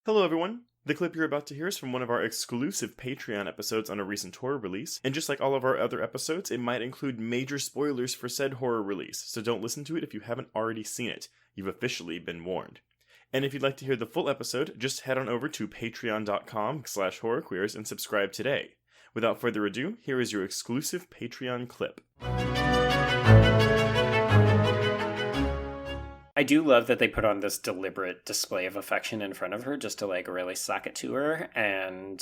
Hello, everyone. The clip you're about to hear is from one of our exclusive Patreon episodes on a recent horror release, and just like all of our other episodes, it might include major spoilers for said horror release, so don't listen to it if you haven't already seen it. You've officially been warned. And if you'd like to hear the full episode, just head on over to patreon.com/horrorqueers and subscribe today. Without further ado, here is your exclusive Patreon clip. I do love that they put on this deliberate display of affection in front of her just to like really suck it to her. And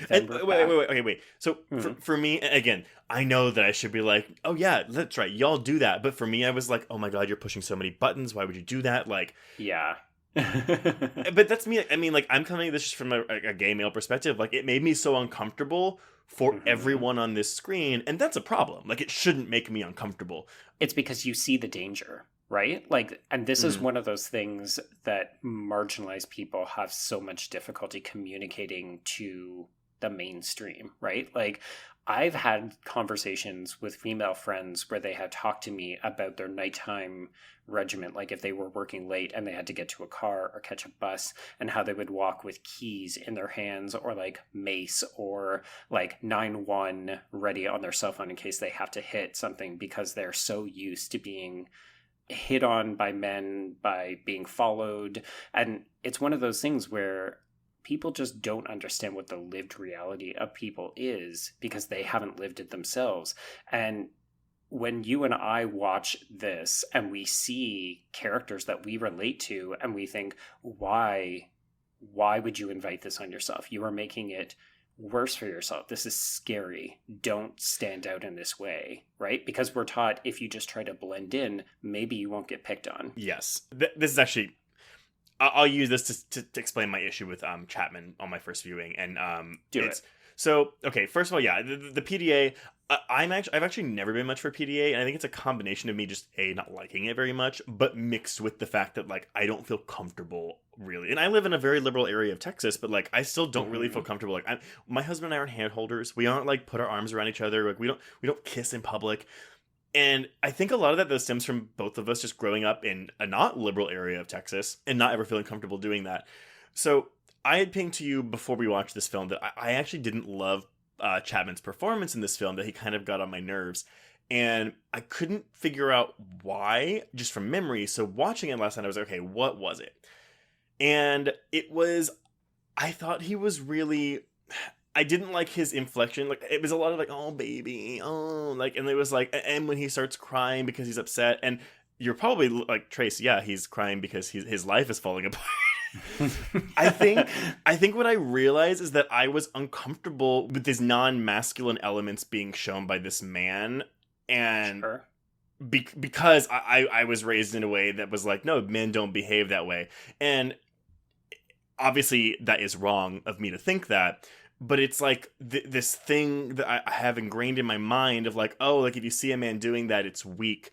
then wait. So for me, again, I know that I should be like, oh yeah, that's right, y'all do that. But for me, I was like, oh my god, you're pushing so many buttons. Why would you do that? Like, yeah. But that's me. I mean, like, I'm coming at this just from a gay male perspective. Like, it made me so uncomfortable for everyone on this screen, and that's a problem. Like, it shouldn't make me uncomfortable. It's because you see the danger, right? Like, and this is one of those things that marginalized people have so much difficulty communicating to the mainstream, right? Like, I've had conversations with female friends where they had talked to me about their nighttime regimen, like if they were working late and they had to get to a car or catch a bus, and how they would walk with keys in their hands or like mace or like 911 ready on their cell phone in case they have to hit something, because they're so used to being hit on by men, by being followed. And it's one of those things where people just don't understand what the lived reality of people is because they haven't lived it themselves. And when you and I watch this and we see characters that we relate to and we think, why would you invite this on yourself? You are making it worse for yourself. This is scary. Don't stand out in this way, right? Because we're taught if you just try to blend in, maybe you won't get picked on. Yes. This is actually... I'll use this to explain my issue with Chapman on my first viewing, and Do it. So, okay, first of all, yeah, the PDA, I've actually never been much for PDA, and I think it's a combination of me just, not liking it very much, but mixed with the fact that, like, I don't feel comfortable, really. And I live in a very liberal area of Texas, but, like, I still don't really feel comfortable. Like, my husband and I aren't hand holders. We aren't, like, put our arms around each other. Like, we don't kiss in public. And I think a lot of that stems from both of us just growing up in a not liberal area of Texas and not ever feeling comfortable doing that. So I had pinged to you before we watched this film that I actually didn't love Chapman's performance in this film, that he kind of got on my nerves. And I couldn't figure out why, just from memory. So watching it last night, I was like, okay, what was it? And it was, I thought he was really... I didn't like his inflection. Like, it was a lot of like, oh baby, oh, like, and it was like, and when he starts crying because he's upset, and you're probably like, Trace, yeah, he's crying because his life is falling apart. I think what I realized is that I was uncomfortable with these non-masculine elements being shown by this man, and Sure. Because I was raised in a way that was like, no, men don't behave that way, and obviously that is wrong of me to think that. But it's like this thing that I have ingrained in my mind of like, oh, like if you see a man doing that, it's weak.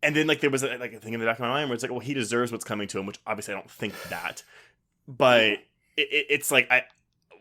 And then like there was a thing in the back of my mind where it's like, well, he deserves what's coming to him, which obviously I don't think that. But it's like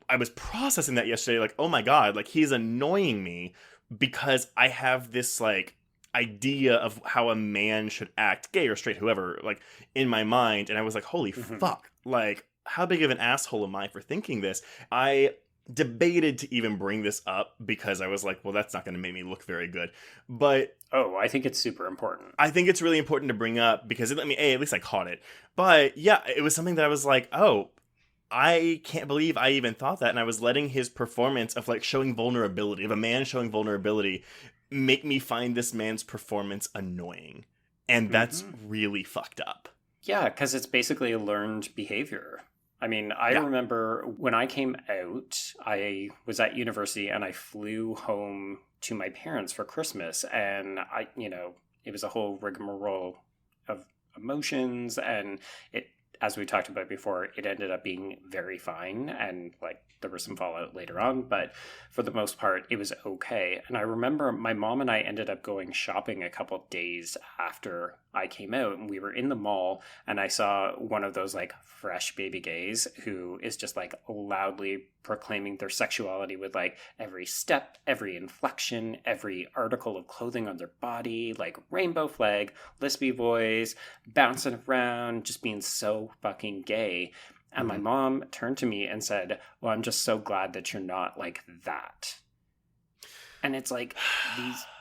I was processing that yesterday, like, oh my god, like he's annoying me because I have this like idea of how a man should act, gay or straight, whoever, like in my mind. And I was like, holy fuck, like how big of an asshole am I for thinking this? I debated to even bring this up because I was like, well, that's not going to make me look very good. But I think it's super important. I think it's really important to bring up because at least I caught it. But yeah, it was something that I was like, oh, I can't believe I even thought that. And I was letting his performance of like showing vulnerability, of a man showing vulnerability, make me find this man's performance annoying. And that's really fucked up. Yeah, because it's basically a learned behavior. I mean, I remember when I came out, I was at university and I flew home to my parents for Christmas. And it was a whole rigmarole of emotions. And as we talked about before, it ended up being very fine. And like there was some fallout later on, but for the most part, it was okay. And I remember my mom and I ended up going shopping a couple days after I came out, and we were in the mall, and I saw one of those like fresh baby gays who is just like loudly proclaiming their sexuality with like every step, every inflection, every article of clothing on their body, like rainbow flag, lispy voice, bouncing around, just being so fucking gay. And my mom turned to me and said, well, I'm just so glad that you're not like that. And it's like,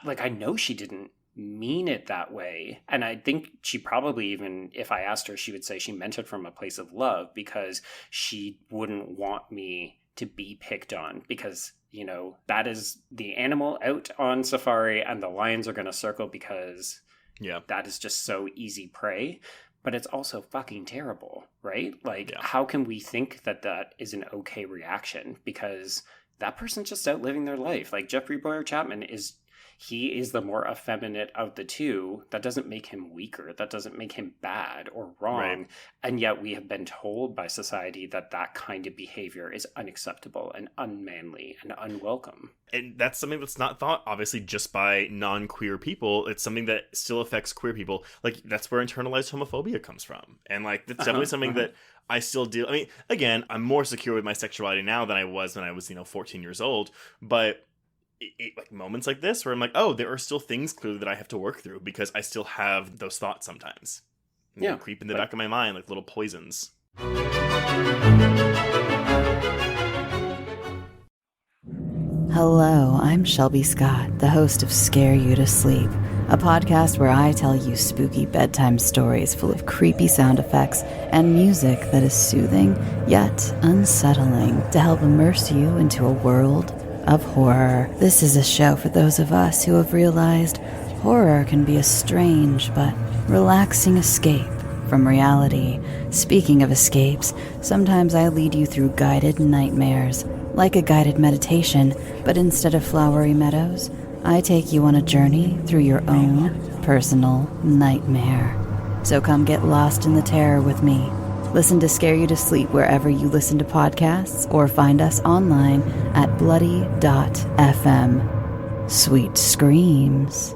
I know she didn't mean it that way. And I think she probably, even if I asked her, she would say she meant it from a place of love, because she wouldn't want me to be picked on, because, you know, that is the animal out on safari and the lions are going to circle because that is just so easy prey. But it's also fucking terrible, right? Like, how can we think that that is an okay reaction? Because that person's just out living their life. Like, Jeffrey Boyer-Chapman is the more effeminate of the two. That doesn't make him weaker. That doesn't make him bad or wrong. Right. And yet we have been told by society that that kind of behavior is unacceptable and unmanly and unwelcome. And that's something that's not thought, obviously, just by non-queer people. It's something that still affects queer people. Like, that's where internalized homophobia comes from. And, like, that's definitely something that I still deal... I mean, again, I'm more secure with my sexuality now than I was when I was, 14 years old. But... like moments like this where I'm like, oh, there are still things clearly that I have to work through because I still have those thoughts sometimes. They creep in the back of my mind like little poisons. Hello, I'm Shelby Scott, the host of Scare You to Sleep, a podcast where I tell you spooky bedtime stories full of creepy sound effects and music that is soothing yet unsettling to help immerse you into a world of horror. This is a show for those of us who have realized horror can be a strange but relaxing escape from reality. Speaking of escapes, sometimes I lead you through guided nightmares, like a guided meditation, but instead of flowery meadows, I take you on a journey through your own personal nightmare. So come get lost in the terror with me. Listen to Scare You to Sleep wherever you listen to podcasts, or find us online at bloody.fm. Sweet screams.